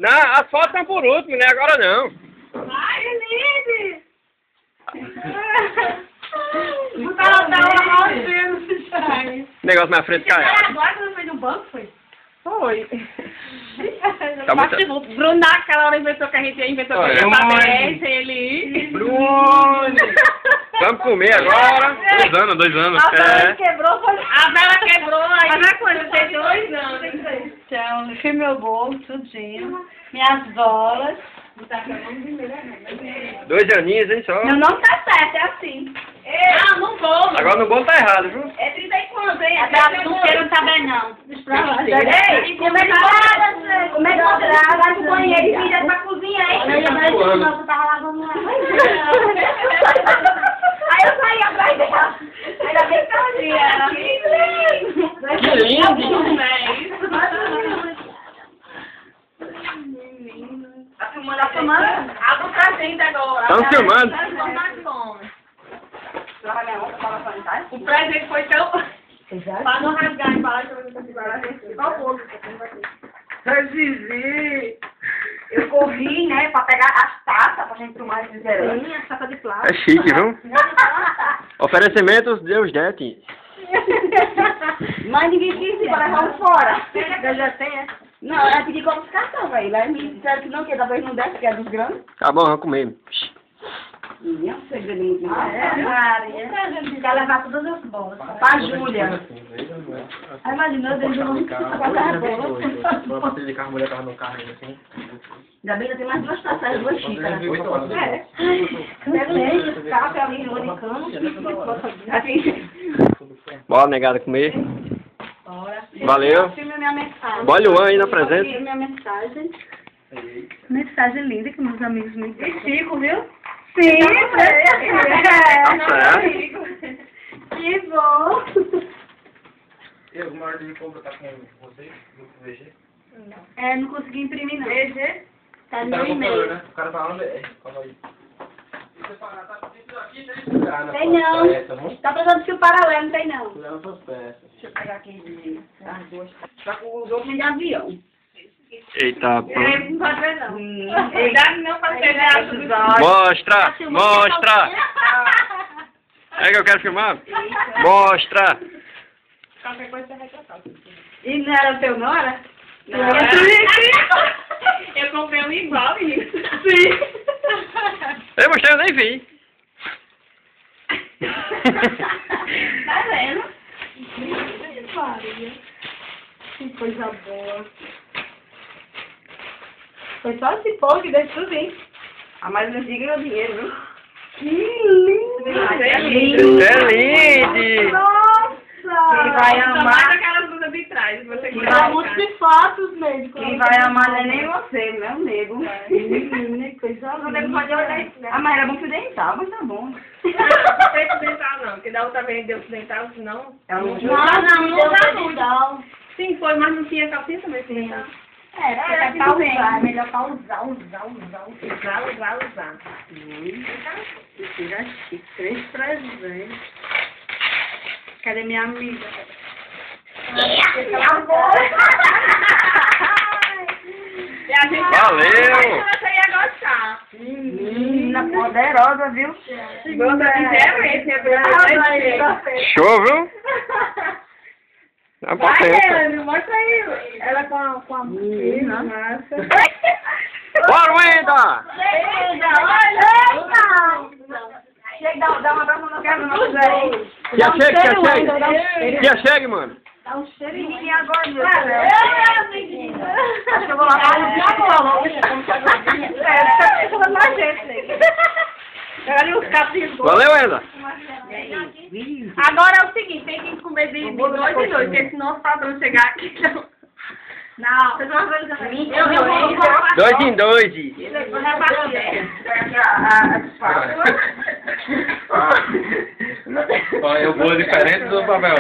Não, as fotos estão por último, né? Agora não. Ai, Lide! O cara tava mal. Negócio na frente caiu. Agora quando foi no banco, foi? Foi. Tá muito... Bruno naquela hora inventou que a gente inventou que Olha, ia pra BS, ele... Bruno! Vamos comer agora. 2 anos. A vela É. quebrou, foi... A vela quebrou aí. Mas quando tem 2 anos. Então, deixei meu bolo, tudinho. Minhas bolas. 2 aninhos, hein, só. Meu nome tá certo, é assim. Ah, não vou. Agora no bolo tá errado, viu? É 30 e quanto, hein? Até não quero saber, não. Deixa pra lá. Ei, como é que vai pro banheiro e vira pra cozinha, hein? Eu tava lavando lá. Aí eu saí atrás dela. Ainda bem que tava Que lindo! Tá filmando? Abre pra gente agora. Estão filmando. O presente foi tão... Pra não rasgar embaixo, eu vou segurar. Qual o bolo? Zizi, eu corri, né, pra pegar as taças pra gente tomar refrigerante. Sim, a taça de plástico. É chique, viu? Oferecimentos Deus Dete. Mas ninguém quis ir pra levar um fora. Eu já tenho. Não, ela pediu como os cartão, velho. Aí me disseram que não, que talvez não desse, que é dos grandes. Tá bom, vamos comer. E é um segredo muito grande. Quer levar todas as bolas. Pra Júlia. Aí imaginou, Deus não guardar as bolas. Uma bateria de carro, a mulher tava no carro ainda assim. Ainda bem que tem mais 2 taças, 2 xícaras. 8 horas. É. Cansei, café ali, americano. Assim. Bora, negada, comer. Bora. Valeu. Filme minha mensagem. Bora, Luan, aí na presença. Minha mensagem. Mensagem linda que meus amigos me dão. E Chico, viu? Sim, Tá certo. Que bom. E alguma ordem de compra tá com vocês? No VG? É, não consegui imprimir não. VG? Tá no Tá no e-mail. computador, né? O cara tá lá no... Calma aí. Tem não. Tá precisando de fio paralelo, não tem não. Leva suas peças. Deixa eu pegar aqui as duas. Tá com os outros de avião. Eita, pô. Não pode ver, não. Cuidado não pra ser Mostra! Mostra! É que eu quero filmar? Mostra! Qualquer coisa você vai trocar. E não era teu, não era? Não, eu comprei um igual, menino. Sim. Eu mostrei, eu nem vi. Tá vendo? Que coisa boa. Foi só esse povo que deixou tudo, hein? A mais antiga ganhou dinheiro, viu? Que lindo! É lindo. Excelente! Nossa! Quem vai amar... aquelas blusas de trás. Você que Dá muitos fotos, médico. Quem vai amar não é nem você, não é o nego. Que coisa linda. O nego pode olhar isso, né? Ah, mas era bom fio dental, mas tá bom. Não tem fio dental, não. Porque da outra vez deu fio dental, senão... Não dá dental. Sim, foi, mas não tinha calcinha também, fio dental. É pra usar, é melhor pra usar. Usar. Tira chique, 3 presentes. Cadê minha amiga? E a gente... Valeu! Você ia gostar. Menina poderosa, viu? Show, viu? É potência. Mostra aí. Ela com a menina. Bora, Wenda! Chega, dá um abraço no quero não, Zé. Tia, chega, mano. Dá um cheiro em mim agora, meu Deus. Acho que eu vou lá para o dia agora. Deixa eu lá gente. Pega ali os capinhos. Valeu, Wenda. Agora é o seguinte, tem que comer de 2 em 2, porque senão os padrões chegar aqui, não. Não, vocês vão ver Eu vou 2 em 2. vou repartir. Olha, o bolo diferente do papel.